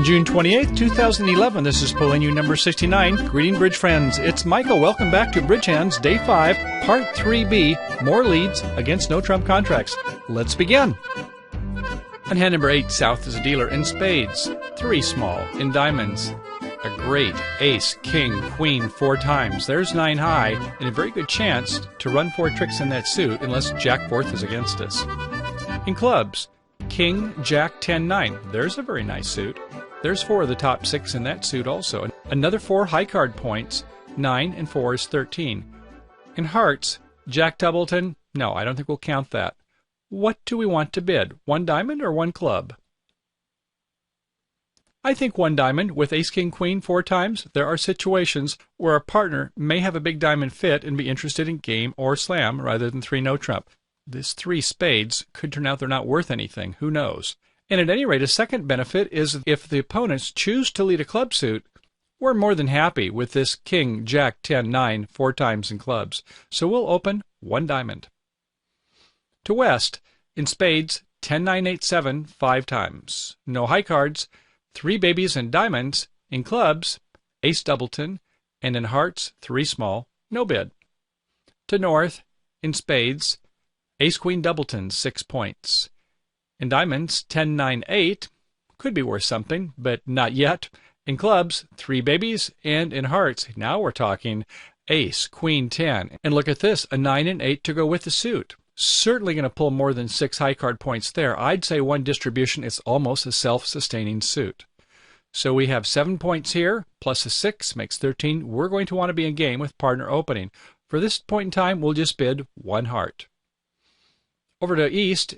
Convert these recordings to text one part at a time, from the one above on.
June 28th, 2011, this is Polenu number 69. Greeting Bridge friends, it's Michael. Welcome back to Bridge Hands, Day 5, Part 3B, More Leads Against No-Trump Contracts. Let's begin. On hand number 8, South is a dealer in spades, 3 small, in diamonds, a great ace, king, queen 4 times. There's 9 high, and a very good chance to run 4 tricks in that suit unless Jack 4th is against us. In clubs, king, jack, 10, 9. There's a very nice suit. There's 4 of the top 6 in that suit also. Another 4 high card points, 9 and 4 is 13. In hearts, jack doubleton, no, I don't think we'll count that. What do we want to bid, 1 diamond or 1 club? I think 1 diamond with ace, king, queen 4 times. There are situations where a partner may have a big diamond fit and be interested in game or slam rather than 3 no trump. This 3 spades could turn out they're not worth anything. Who knows? And at any rate, a second benefit is if the opponents choose to lead a club suit, we're more than happy with this king, jack, 10, 9, 4 times in clubs. So we'll open 1 diamond. To West, in spades, 10, 9, 8, 7, 5 times. No high cards, 3 babies and diamonds. In clubs, ace doubleton, and in hearts, 3 small, no bid. To North, in spades, ace, queen, doubleton, 6 points. In diamonds, 10, 9, 8, could be worth something, but not yet. In clubs, 3 babies, and in hearts, now we're talking ace, queen, 10. And look at this, a 9 and 8 to go with the suit. Certainly going to pull more than 6 high card points there. I'd say 1 distribution is almost a self-sustaining suit. So we have 7 points here, plus a 6 makes 13. We're going to want to be in game with partner opening. For this point in time, we'll just bid 1 heart. Over to East,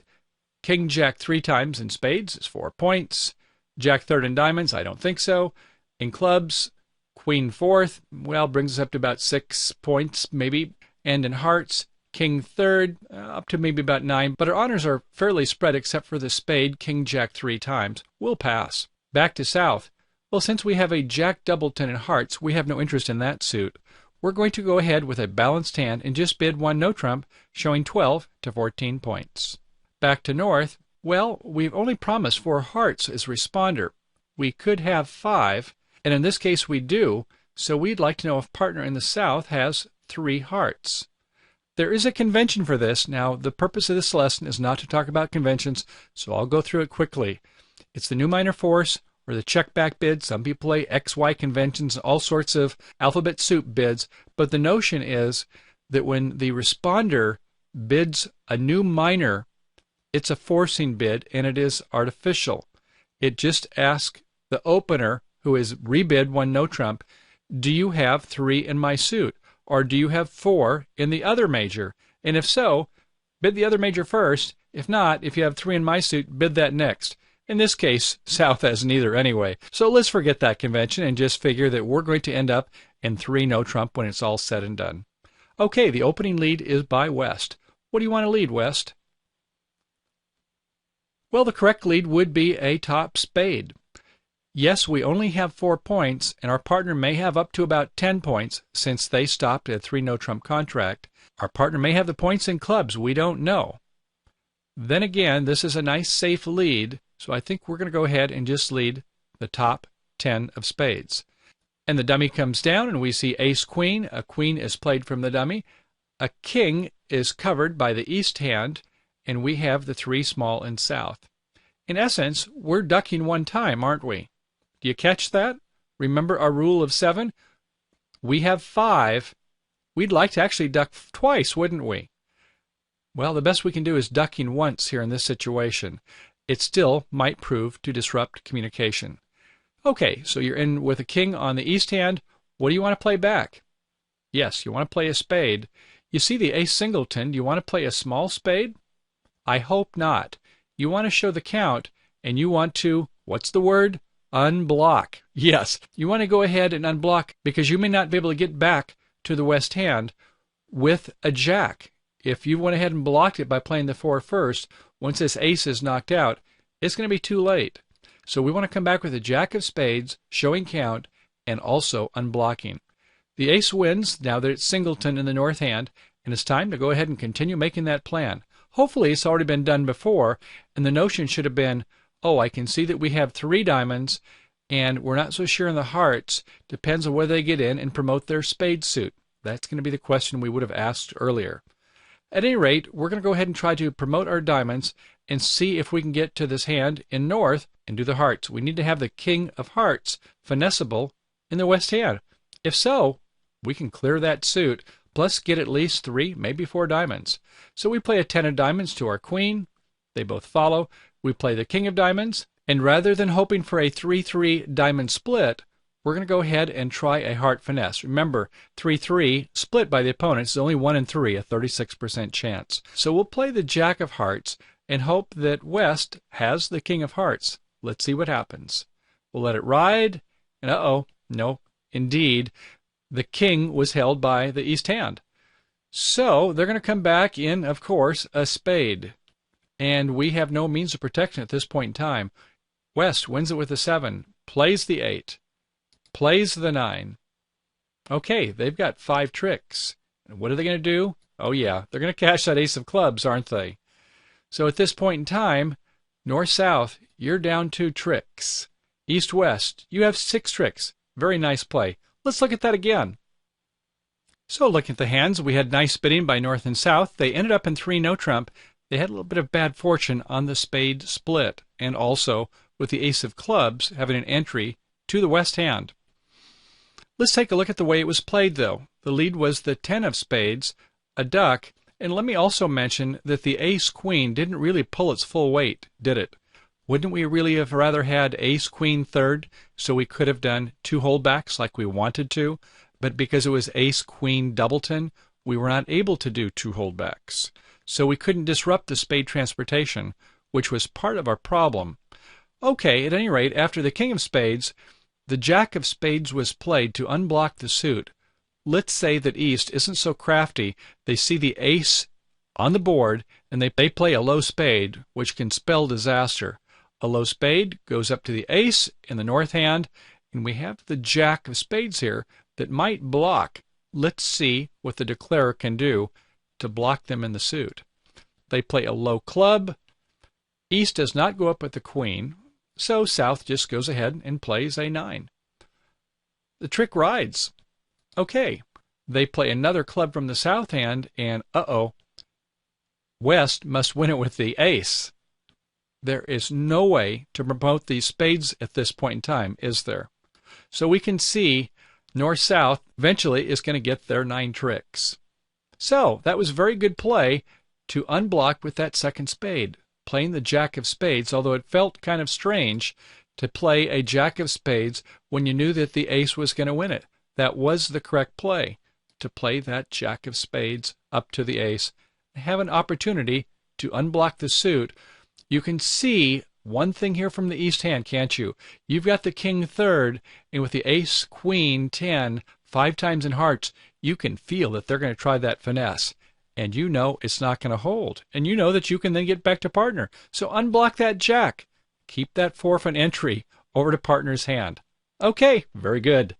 king, jack 3 times in spades is 4 points. Jack 3rd in diamonds, I don't think so. In clubs, queen 4th, well, brings us up to about 6 points maybe. And in hearts, king 3rd, up to maybe about 9. But our honors are fairly spread except for the spade, king, jack 3 times. We'll pass. Back to South. Well, since we have a jack doubleton in hearts, we have no interest in that suit. We're going to go ahead with a balanced hand and just bid 1 no trump, showing 12 to 14 points. Back to North, well, we've only promised 4 hearts as responder. We could have 5, and in this case we do, so we'd like to know if partner in the South has 3 hearts. There is a convention for this. Now, the purpose of this lesson is not to talk about conventions, so I'll go through it quickly. It's the new minor force, or the check back bid. Some people play XY conventions, all sorts of alphabet soup bids, but the notion is that when the responder bids a new minor, it's a forcing bid, and it is artificial. It just asks the opener, who is rebid 1 no trump, do you have 3 in my suit? Or do you have 4 in the other major? And if so, bid the other major first. If not, if you have 3 in my suit, bid that next. In this case, South has neither anyway. So let's forget that convention and just figure that we're going to end up in 3 no trump when it's all said and done. Okay, the opening lead is by West. What do you want to lead, West? Well, the correct lead would be a top spade. Yes, we only have 4 points, and our partner may have up to about 10 points since they stopped at a 3 no trump contract. Our partner may have the points in clubs. We don't know. Then again, this is a nice safe lead, so I think we're going to go ahead and just lead the top 10 of spades. And the dummy comes down, and we see ace queen. A queen is played from the dummy. A king is covered by the east hand, and we have the 3 small in South. In essence, we're ducking 1 time, aren't we? Do you catch that? Remember our rule of 7? We have 5. We'd like to actually duck twice, wouldn't we? Well, the best we can do is ducking once here in this situation. It still might prove to disrupt communication. Okay, so you're in with a king on the east hand. What do you want to play back? Yes, you want to play a spade. You see the ace singleton. Do you want to play a small spade? I hope not. You want to show the count, and you want to, what's the word? Unblock. Yes, you want to go ahead and unblock because you may not be able to get back to the west hand with a jack. If you went ahead and blocked it by playing the 4 first, once this ace is knocked out, it's going to be too late. So we want to come back with a jack of spades, showing count, and also unblocking. The ace wins now that it's singleton in the north hand, and it's time to go ahead and continue making that plan. Hopefully it's already been done before, and the notion should have been, oh, I can see that we have 3 diamonds, and we're not so sure in the hearts. Depends on whether they get in and promote their spade suit. That's going to be the question we would have asked earlier. At any rate, we're going to go ahead and try to promote our diamonds and see if we can get to this hand in north and do the hearts. We need to have the king of hearts finessable in the west hand. If so, we can clear that suit, plus get at least 3, maybe 4 diamonds. So we play a 10 of diamonds to our queen. They both follow. We play the king of diamonds, and rather than hoping for a 3-3 diamond split, we're going to go ahead and try a heart finesse. Remember, 3-3 split by the opponent is only 1 in 3, a 36% chance. So we'll play the jack of hearts and hope that west has the king of hearts. Let's see what happens. We'll let it ride, and no, indeed, the king was held by the east hand. So they're going to come back in, of course, a spade. And we have no means of protection at this point in time. West wins it with a 7, plays the 8, plays the 9. Okay, they've got 5 tricks. And what are they going to do? Oh yeah, they're going to cash that ace of clubs, aren't they? So at this point in time, north-south, you're down 2 tricks. East-west, you have 6 tricks. Very nice play. Let's look at that again. So looking at the hands, we had nice bidding by north and south. They ended up in 3 no trump. They had a little bit of bad fortune on the spade split, and also with the ace of clubs having an entry to the west hand. Let's take a look at the way it was played, though. The lead was the 10 of spades, a duck, and let me also mention that the ace-queen didn't really pull its full weight, did it? Wouldn't we really have rather had ace-queen third, so we could have done 2 holdbacks like we wanted to, but because it was ace-queen doubleton, we were not able to do 2 holdbacks. So we couldn't disrupt the spade transportation, which was part of our problem. Okay, at any rate, after the king of spades, the jack of spades was played to unblock the suit. Let's say that east isn't so crafty. They see the ace on the board, and they play a low spade, which can spell disaster. A low spade goes up to the ace in the north hand, and we have the jack of spades here that might block. Let's see what the declarer can do to block them in the suit. They play a low club. East does not go up with the queen, so south just goes ahead and plays a 9. The trick rides. Okay, they play another club from the south hand, and west must win it with the ace. There is no way to promote these spades at this point in time, is there? So we can see north-south eventually is going to get their 9 tricks. So that was very good play to unblock with that second spade, playing the jack of spades, although it felt kind of strange to play a jack of spades when you knew that the ace was going to win it. That was the correct play, to play that jack of spades up to the ace and have an opportunity to unblock the suit. You can see one thing here from the east hand, can't you? You've got the king third, and with the ace, queen, 10, 5 times in hearts, you can feel that they're going to try that finesse. And you know it's not going to hold. And you know that you can then get back to partner. So unblock that jack. Keep that forfeit entry over to partner's hand. Okay, very good.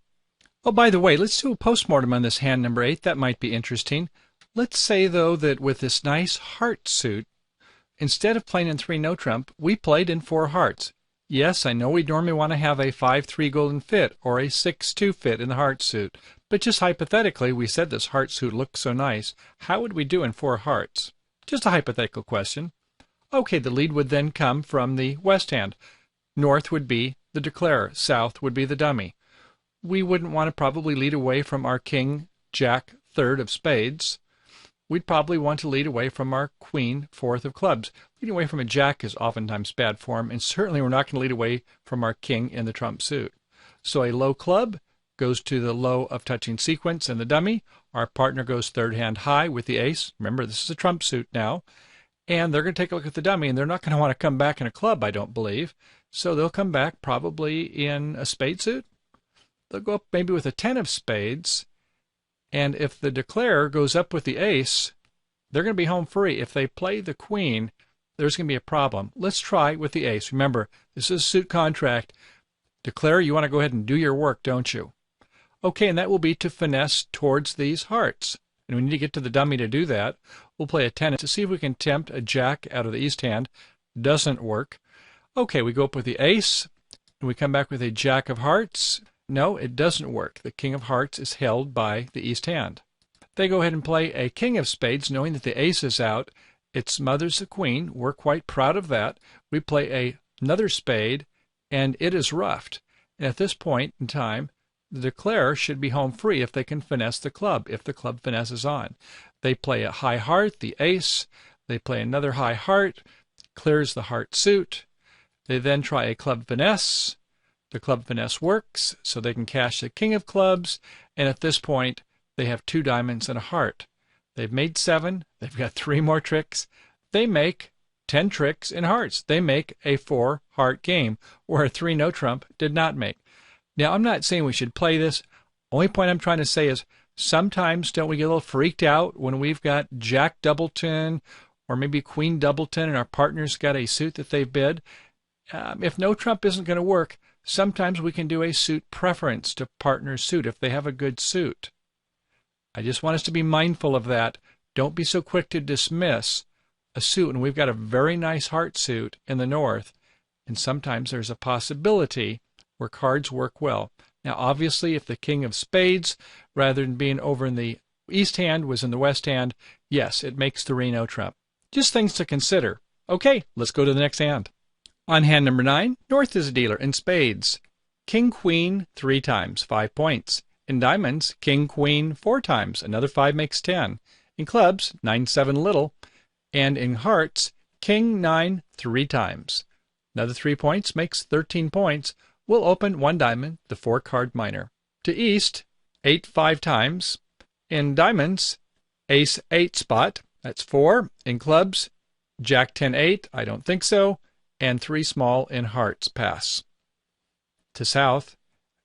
Oh, by the way, let's do a postmortem on this hand number 8. That might be interesting. Let's say, though, that with this nice heart suit, instead of playing in 3 no trump, we played in 4 hearts. Yes, I know we normally want to have a 5-3 golden fit or a 6-2 fit in the heart suit, but just hypothetically, we said this heart suit looks so nice. How would we do in 4 hearts? Just a hypothetical question. Okay, the lead would then come from the west hand. North would be the declarer. South would be the dummy. We wouldn't want to probably lead away from our king, jack, third of spades. We'd probably want to lead away from our queen, fourth of clubs. Leading away from a jack is oftentimes bad form, and certainly we're not going to lead away from our king in the trump suit. So a low club goes to the low of touching sequence and the dummy. Our partner goes third hand high with the ace. Remember, this is a trump suit now. And they're going to take a look at the dummy, and they're not going to want to come back in a club, I don't believe. So they'll come back probably in a spade suit. They'll go up maybe with a 10 of spades. And if the declarer goes up with the ace, they're going to be home free. If they play the queen, there's going to be a problem. Let's try with the ace. Remember, this is a suit contract. Declarer, you want to go ahead and do your work, don't you? Okay, and that will be to finesse towards these hearts. And we need to get to the dummy to do that. We'll play a 10 to see if we can tempt a jack out of the east hand. Doesn't work. Okay, we go up with the ace. and we come back with a jack of hearts. No, it doesn't work. The king of hearts is held by the east hand. They go ahead and play a king of spades, knowing that the ace is out. It smothers the queen. We're quite proud of that. We play another spade, and it is ruffed. And at this point in time, the declarer should be home free if they can finesse the club, if the club finesse is on. They play a high heart, the ace. They play another high heart, clears the heart suit. They then try a club finesse. The club finesse works, so they can cash the king of clubs, and at this point, they have 2 diamonds and a heart. They've made 7. They've got 3 more tricks. They make 10 tricks in hearts. They make a 4-heart game, where a 3 no trump did not make. Now, I'm not saying we should play this. Only point I'm trying to say is sometimes don't we get a little freaked out when we've got jack doubleton or maybe queen doubleton and our partner's got a suit that they've bid. If no trump isn't going to work, sometimes we can do a suit preference to partner's suit if they have a good suit. I just want us to be mindful of that. Don't be so quick to dismiss a suit when we've got a very nice heart suit in the north, and sometimes there's a possibility where cards work well. Now, obviously, if the king of spades, rather than being over in the east hand, was in the west hand, yes, it makes 3 no trump. Just things to consider. Okay, let's go to the next hand. On hand number 9, north is a dealer in spades. King, queen, 3 times, 5 points. In diamonds, king, queen, 4 times. Another 5 makes 10. In clubs, 9, 7 little. And in hearts, king, 9, 3 times. Another 3 points makes 13 points. We'll open 1 diamond, the 4-card minor. To east, 8, 5 times. In diamonds, ace, 8 spot. That's 4. In clubs, jack, 10, 8. I don't think so. And 3 small in hearts pass. To south,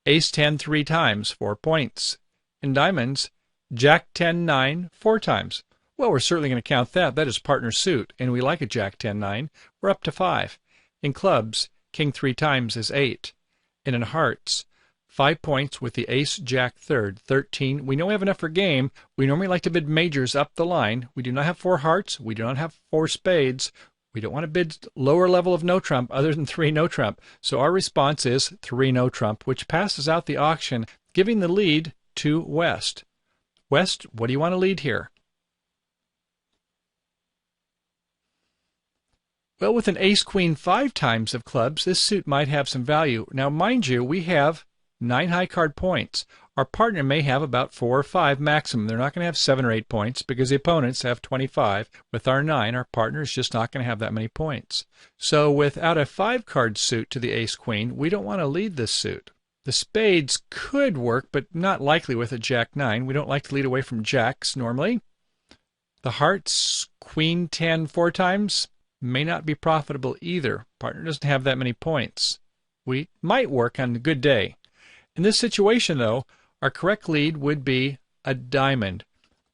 ace 10 3 times, 4 points. In diamonds, jack 10 9 4 times. Well, we're certainly going to count that. That is partner suit, and we like a jack 10 9. We're up to 5. In clubs, king 3 times is 8. And in hearts, 5 points with the ace jack third, 13. We know we have enough for game. We normally like to bid majors up the line. We do not have 4 hearts. We do not have 4 spades. We don't want to bid lower level of no trump other than 3 no trump. So our response is 3 no trump, which passes out the auction, giving the lead to West. West, what do you want to lead here? Well, with an ace queen 5 times of clubs, this suit might have some value. Now, mind you, we have 9 high card points. Our partner may have about 4 or 5 maximum. They're not going to have 7 or 8 points because the opponents have 25. With our 9, our partner is just not going to have that many points. So without a 5-card suit to the ace-queen, we don't want to lead this suit. The spades could work, but not likely with a jack-9. We don't like to lead away from jacks normally. The hearts, queen 10 4 times, may not be profitable either. Partner doesn't have that many points. We might work on a good day. In this situation, though, our correct lead would be a diamond.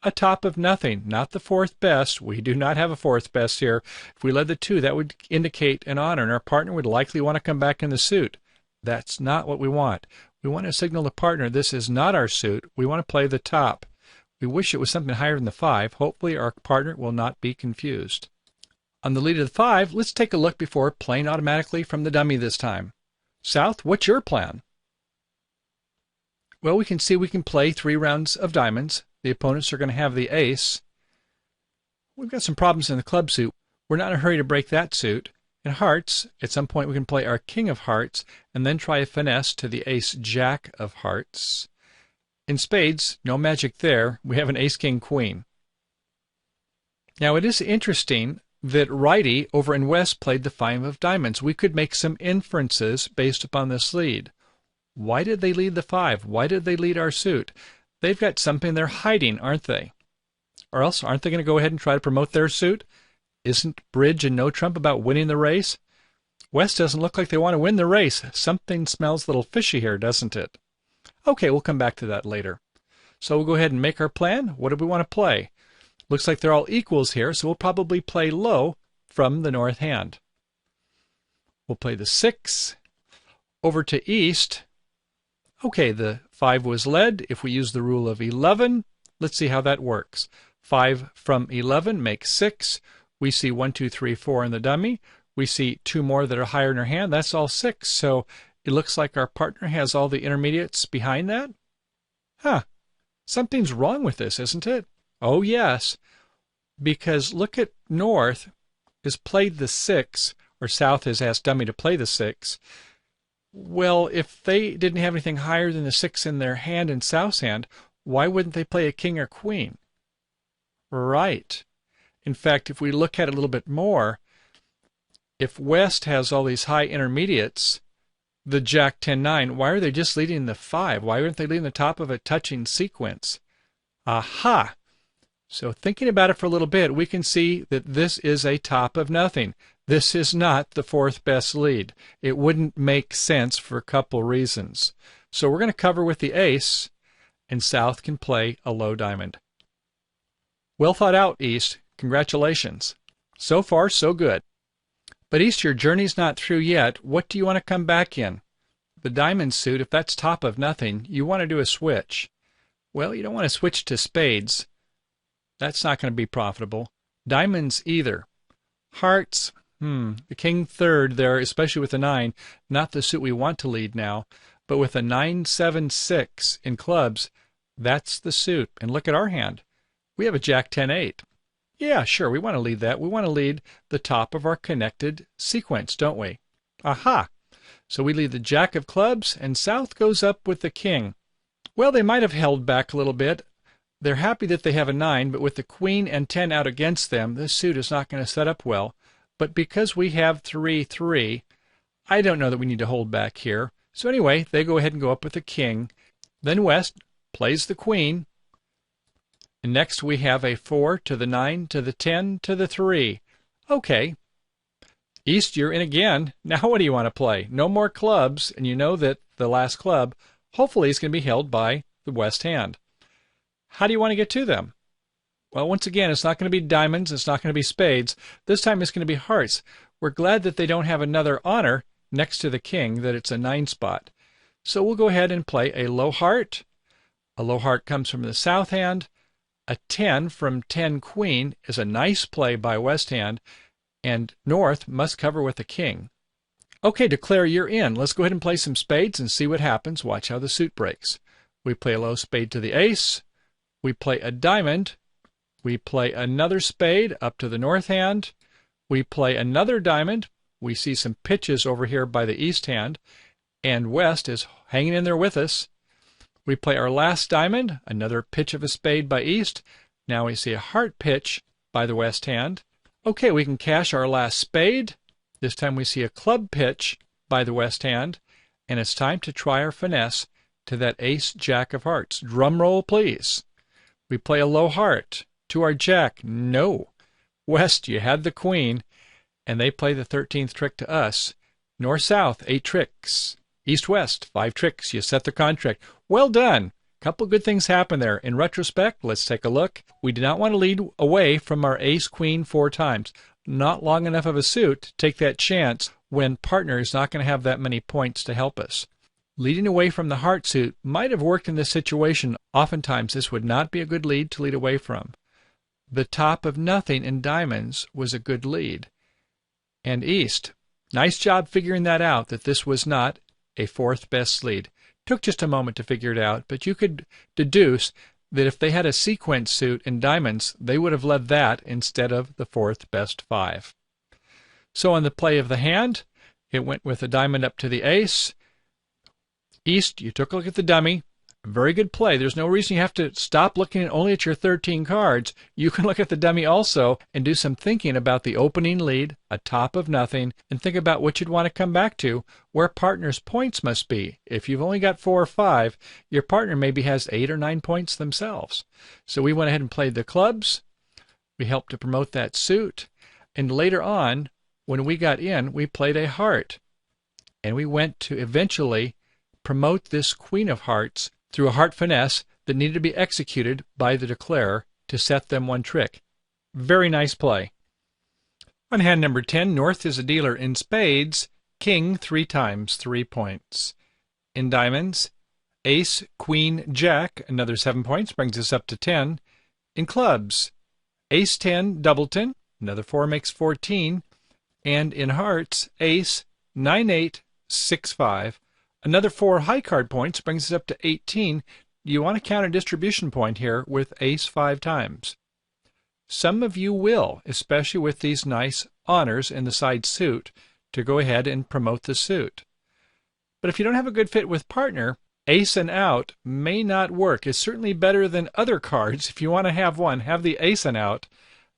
A top of nothing, not the 4th best. We do not have a 4th best here. If we led the 2, that would indicate an honor, and our partner would likely want to come back in the suit. That's not what we want. We want to signal the partner this is not our suit. We want to play the top. We wish it was something higher than the 5. Hopefully our partner will not be confused. On the lead of the 5, let's take a look before playing automatically from the dummy this time. South, what's your plan? Well, we can see we can play 3 rounds of diamonds. The opponents are going to have the ace. We've got some problems in the club suit. We're not in a hurry to break that suit. In hearts, at some point we can play our king of hearts and then try a finesse to the ace jack of hearts. In spades, no magic there. We have an ace king queen. Now it is interesting that righty over in west played the 5 of diamonds. We could make some inferences based upon this lead. Why did they lead the 5? Why did they lead our suit? They've got something they're hiding, aren't they? Or else aren't they going to go ahead and try to promote their suit? Isn't bridge and no trump about winning the race? West doesn't look like they want to win the race. Something smells a little fishy here, doesn't it? Okay, we'll come back to that later. So we'll go ahead and make our plan. What do we want to play? Looks like they're all equals here, so we'll probably play low from the north hand. We'll play the 6. Over to east. Okay, the 5 was led. If we use the rule of 11, let's see how that works. 5 from 11 makes 6. We see 1, 2, 3, 4 in the dummy. We see 2 more that are higher in our hand. That's all 6. So It looks like our partner has all the intermediates behind that. Huh. Something's wrong with this, isn't it? Oh, yes. Because look at North has played the 6, or South has asked Dummy to play the 6. Well, if they didn't have anything higher than the 6 in their hand in South's hand, why wouldn't they play a king or queen? Right. In fact, if we look at it a little bit more, if West has all these high intermediates, the Jack 10-9, why are they just leading the 5? Why aren't they leading the top of a touching sequence? Aha! So thinking about it for a little bit, we can see that this is a top of nothing. This is not the 4th best lead. It wouldn't make sense for a couple reasons. So we're going to cover with the ace, and South can play a low diamond. Well thought out, East. Congratulations. So far, so good. But East, your journey's not through yet. What do you want to come back in? The diamond suit, if that's top of nothing, you want to do a switch. Well, you don't want to switch to spades. That's not going to be profitable. Diamonds either. Hearts, the king 3rd there, especially with the 9, not the suit we want to lead now, but with a 9-7-6 in clubs, that's the suit. And look at our hand. We have a Jack 10-8. Yeah, sure, we want to lead that. We want to lead the top of our connected sequence, don't we? Aha! So we lead the Jack of clubs, and South goes up with the king. Well, they might have held back a little bit. They're happy that they have a 9, but with the queen and 10 out against them, this suit is not going to set up well. But because we have 3-3, I don't know that we need to hold back here. So anyway, they go ahead and go up with the king. Then West plays the queen. And next we have a 4 to the 9 to the 10 to the 3. Okay. East, you're in again. Now what do you want to play? No more clubs, and you know that the last club hopefully is going to be held by the West hand. How do you want to get to them? Well, once again, it's not going to be diamonds. It's not going to be spades. This time it's going to be hearts. We're glad that they don't have another honor next to the king, that it's a 9 spot. So we'll go ahead and play a low heart. A low heart comes from the South hand. A 10 from 10 queen is a nice play by West hand, and North must cover with the king. Okay, Declare, you're in. Let's go ahead and play some spades and see what happens. Watch how the suit breaks. We play a low spade to the ace. We play a diamond. We play another spade up to the North hand. We play another diamond. We see some pitches over here by the East hand, and West is hanging in there with us. We play our last diamond, another pitch of a spade by East. Now we see a heart pitch by the West hand. Okay, we can cash our last spade. This time we see a club pitch by the West hand, and it's time to try our finesse to that ace Jack of hearts. Drum roll, please. We play a low heart to our Jack. No. West, you had the queen, and they play the 13th trick to us. North-south, 8 tricks. East-west, 5 tricks. You set the contract. Well done. Couple good things happen there. In retrospect, let's take a look. We did not want to lead away from our ace-queen 4 times. Not long enough of a suit to take that chance when partner is not going to have that many points to help us. Leading away from the heart suit might have worked in this situation. Oftentimes, this would not be a good lead to lead away from. The top of nothing in diamonds was a good lead. And East, nice job figuring that out, that this was not a 4th best lead. Took just a moment to figure it out, but you could deduce that if they had a sequence suit in diamonds, they would have led that instead of the 4th best 5. So on the play of the hand, it went with a diamond up to the ace. East, you took a look at the dummy. Very good play. There's no reason you have to stop looking only at your 13 cards. You can look at the dummy also and do some thinking about the opening lead, a top of nothing, and think about what you'd want to come back to, where partner's points must be. If you've only got 4 or 5, your partner maybe has 8 or 9 points themselves. So we went ahead and played the clubs. We helped to promote that suit. And later on, when we got in, we played a heart. And we went to eventually promote this queen of hearts through a heart finesse that needed to be executed by the declarer to set them 1 trick. Very nice play. On hand number 10, North is a dealer in spades, king 3 times, 3 points. In diamonds, ace, queen, jack, another 7 points, brings us up to 10. In clubs, ace 10, doubleton, another 4 makes 14. And in hearts, ace, 9-8, 6-5, Another 4 high card points brings us up to 18. You want to count a distribution point here with ace 5 times. Some of you will, especially with these nice honors in the side suit, to go ahead and promote the suit. But if you don't have a good fit with partner, ace and out may not work. It's certainly better than other cards. If you want to have one, have the ace and out.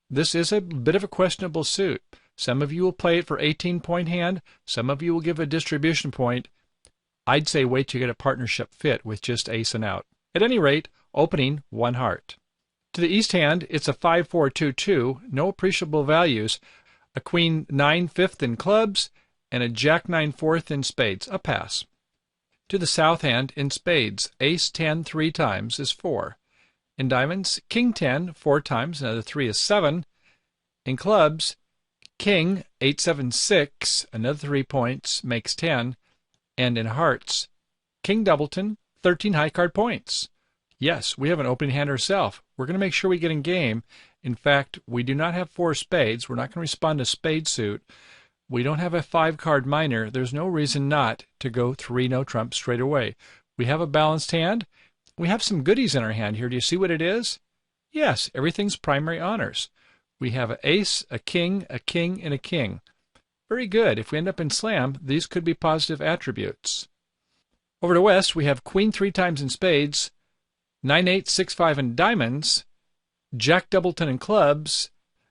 This is a bit of a questionable suit. Some of you will play it for 18-point hand. Some of you will give a distribution point. I'd say wait till you get a partnership fit with just ace and out. At any rate, opening 1 heart. To the east hand, it's a 5-4-2-2, no appreciable values, a queen 9 fifth in clubs, and a jack 9 fourth in spades, a pass. To the south hand, in spades, ace 10 3 times is 4. In diamonds, king 10 4 times, another 3 is 7. In clubs, king 8-7-6, another 3 points, makes 10. And in hearts, king doubleton, 13 high card points. Yes, we have an opening hand ourselves. We're going to make sure we get in game. In fact, we do not have 4 spades. We're not going to respond to spade suit. We don't have a 5-card minor. There's no reason not to go 3 no trump straight away. We have a balanced hand. We have some goodies in our hand here. Do you see what it is? Yes, everything's primary honors. We have an ace, a king, and a king. Very good. If we end up in slam, these could be positive attributes. Over to west, we have queen 3 times in spades, 9-8, 6-5 in diamonds, jack doubleton in clubs,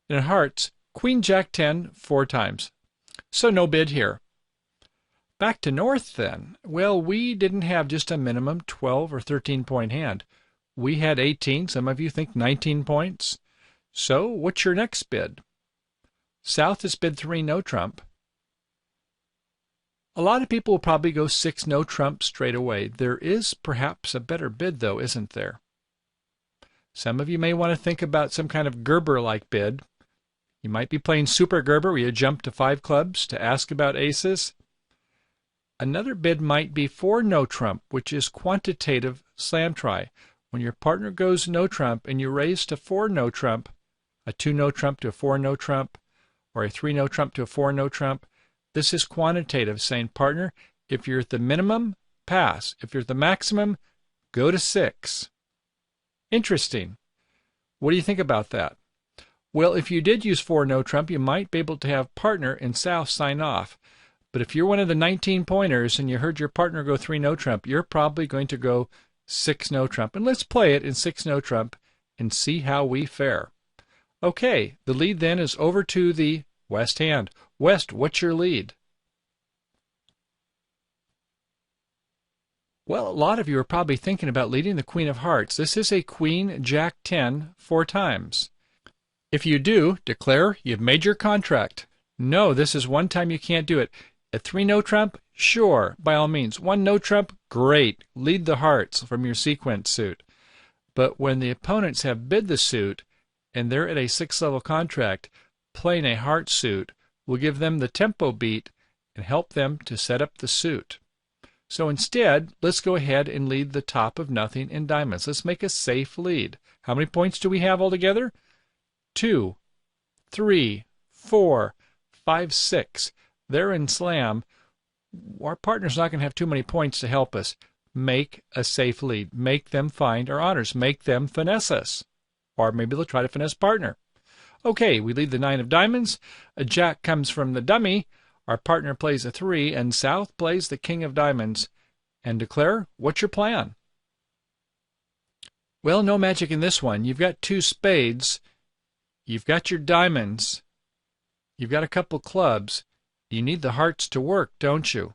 and in hearts, queen jack 10 4 times. So no bid here. Back to north then. Well, we didn't have just a minimum 12 or 13-point hand. We had 18. Some of you think 19 points. So what's your next bid? South is bid 3 no trump. A lot of people will probably go 6 no trump straight away. There is perhaps a better bid, though, isn't there? Some of you may want to think about some kind of Gerber-like bid. You might be playing Super Gerber, where you jump to 5 clubs to ask about aces. Another bid might be 4 no trump, which is quantitative slam try. When your partner goes no trump and you raise to 4 no trump, a 2 no trump to a 4 no trump, or a 3 no trump to a 4 no trump, this is quantitative, saying, partner, if you're at the minimum, pass. If you're at the maximum, go to 6. Interesting. What do you think about that? Well, if you did use 4 no trump, you might be able to have partner in south sign off. But if you're one of the 19 pointers and you heard your partner go 3 no trump, you're probably going to go 6 no trump. And let's play it in 6 no trump and see how we fare. Okay, the lead then is over to the west hand. West, what's your lead? Well, a lot of you are probably thinking about leading the queen of hearts. This is a queen jack 10 4 times. If you do, declare you've made your contract. No, this is one time you can't do it. At 3 no trump, sure, by all means. 1 no trump, great. Lead the hearts from your sequence suit. But when the opponents have bid the suit and they're at a 6-level contract, playing a heart suit will give them the tempo beat and help them to set up the suit. So instead, let's go ahead and lead the top of nothing in diamonds. Let's make a safe lead. How many points do we have altogether? 2, 3, 4, 5, 6. They're in slam. Our partner's not going to have too many points to help us. Make a safe lead. Make them find our honors. Make them finesse us. Or maybe they'll try to finesse partner. Okay, we lead the 9 of diamonds. A jack comes from the dummy. Our partner plays a 3, and south plays the king of diamonds. And declare, what's your plan? Well, no magic in this one. You've got 2 spades. You've got your diamonds. You've got a couple clubs. You need the hearts to work, don't you?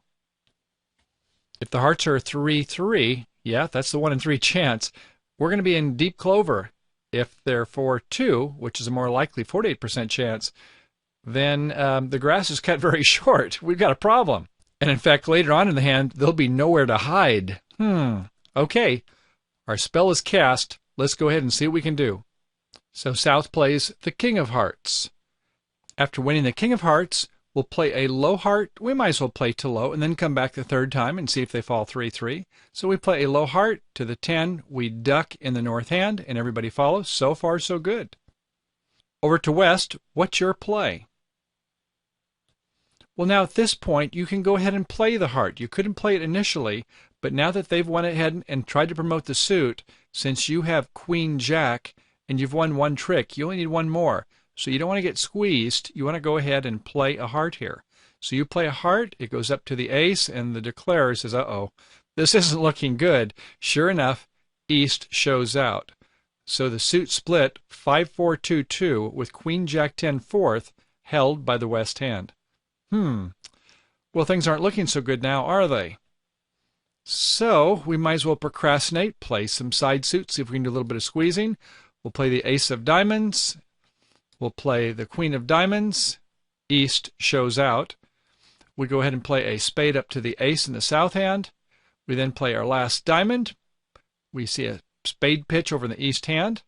If the hearts are 3-3, yeah, that's the 1 in 3 chance, we're going to be in deep clover. If they're 4-2, which is a more likely 48% chance, then the grass is cut very short. We've got a problem. And in fact, later on in the hand, there'll be nowhere to hide. Okay, our spell is cast. Let's go ahead and see what we can do. So south plays the king of hearts. After winning the king of hearts, we'll play a low heart. We might as well play to low and then come back the 3rd time and see if they fall 3-3. So we play a low heart to the 10. We duck in the north hand, and everybody follows. So far, so good. Over to west, what's your play? Well, now at this point, you can go ahead and play the heart. You couldn't play it initially, but now that they've went ahead and tried to promote the suit, since you have Queen Jack and you've won one trick, you only need one more. So you don't want to get squeezed. You want to go ahead and play a heart here. So you play a heart, it goes up to the ace, and the declarer says, uh-oh, this isn't looking good. Sure enough, East shows out. So the suit split 5-4-2-2 with Queen Jack 10 fourth held by the West hand. Well, things aren't looking so good now, are they? So we might as well procrastinate, play some side suits, see if we can do a little bit of squeezing. We'll play the ace of diamonds. We'll play the queen of diamonds. East shows out. We go ahead and play a spade up to the ace in the south hand. We then play our last diamond. We see a spade pitch over in the east hand.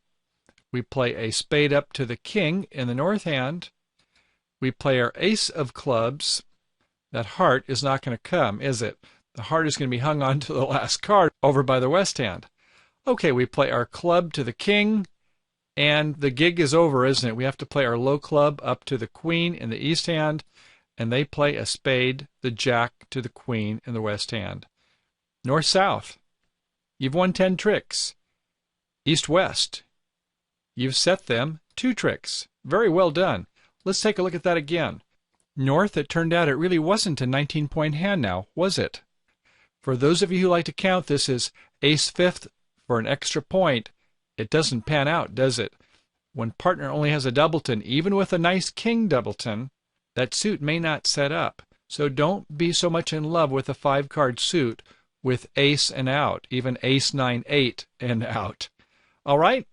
We play a spade up to the king in the north hand. We play our ace of clubs. That heart is not going to come, is it? The heart is going to be hung on to the last card over by the west hand. Okay, we play our club to the king, and the gig is over, isn't it? We have to play our low club up to the queen in the east hand, and they play a spade, the jack, to the queen in the west hand. North-south. You've won 10 tricks. East-west. You've set them 2 tricks. Very well done. Let's take a look at that again. North, it turned out it really wasn't a 19-point hand now, was it? For those of you who like to count, this is ace fifth for an extra point. It doesn't pan out, does it? When partner only has a doubleton, even with a nice king doubleton, that suit may not set up. So don't be so much in love with a 5-card suit with ace and out, even ace 9-8 and out. All right?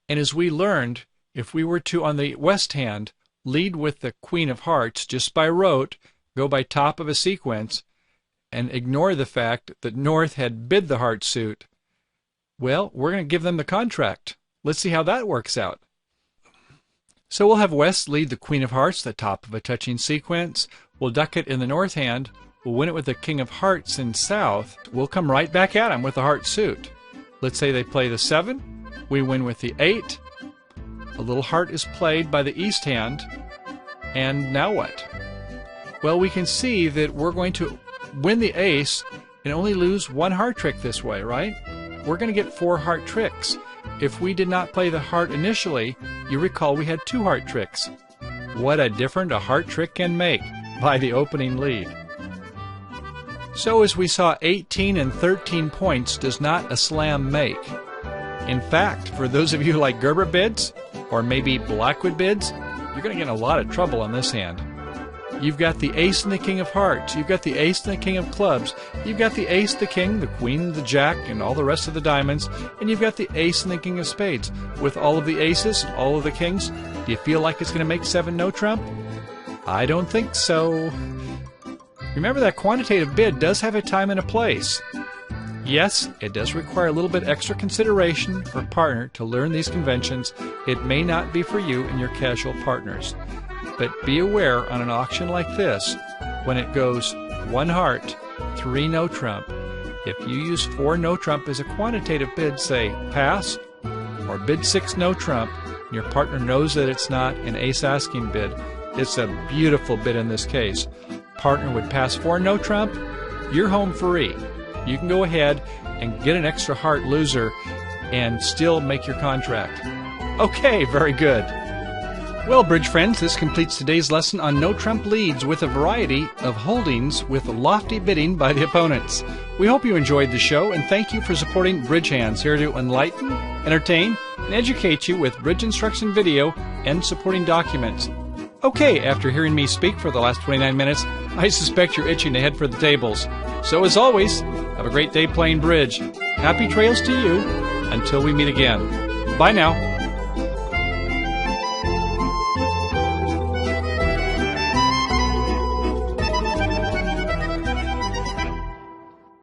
And as we learned, if we were to, on the west hand, lead with the queen of hearts just by rote, go by top of a sequence, and ignore the fact that North had bid the heart suit, well, we're going to give them the contract. Let's see how that works out. So we'll have West lead the queen of hearts, the top of a touching sequence. We'll duck it in the north hand. We'll win it with the king of hearts in south. We'll come right back at him with the heart suit. Let's say they play the 7. We win with the 8. A little heart is played by the east hand. And now what? Well, we can see that we're going to win the ace and only lose 1 heart trick this way, right? We're going to get 4 heart tricks. If we did not play the heart initially, you recall we had 2 heart tricks. What a difference a heart trick can make by the opening lead. So as we saw, 18 and 13 points does not a slam make. In fact, for those of you who like Gerber bids, or maybe Blackwood bids, you're going to get in a lot of trouble on this hand. You've got the ace and the king of hearts. You've got the ace and the king of clubs. You've got the ace, the king, the queen, the jack, and all the rest of the diamonds. And you've got the ace and the king of spades. With all of the aces and all of the kings, do you feel like it's going to make 7 no trump? I don't think so. Remember that quantitative bid does have a time and a place. Yes, it does require a little bit extra consideration for a partner to learn these conventions. It may not be for you and your casual partners. But be aware on an auction like this, when it goes 1 heart, 3 no trump, if you use 4 no trump as a quantitative bid, say pass, or bid 6 no trump, and your partner knows that it's not an ace asking bid, it's a beautiful bid in this case. Partner would pass 4 no trump, you're home free. You can go ahead and get an extra heart loser and still make your contract. Okay, very good. Well, bridge friends, this completes today's lesson on no trump leads with a variety of holdings with lofty bidding by the opponents. We hope you enjoyed the show, and thank you for supporting Bridge Hands, here to enlighten, entertain, and educate you with bridge instruction video and supporting documents. Okay, after hearing me speak for the last 29 minutes, I suspect you're itching to head for the tables. So as always, have a great day playing bridge. Happy trails to you until we meet again. Bye now.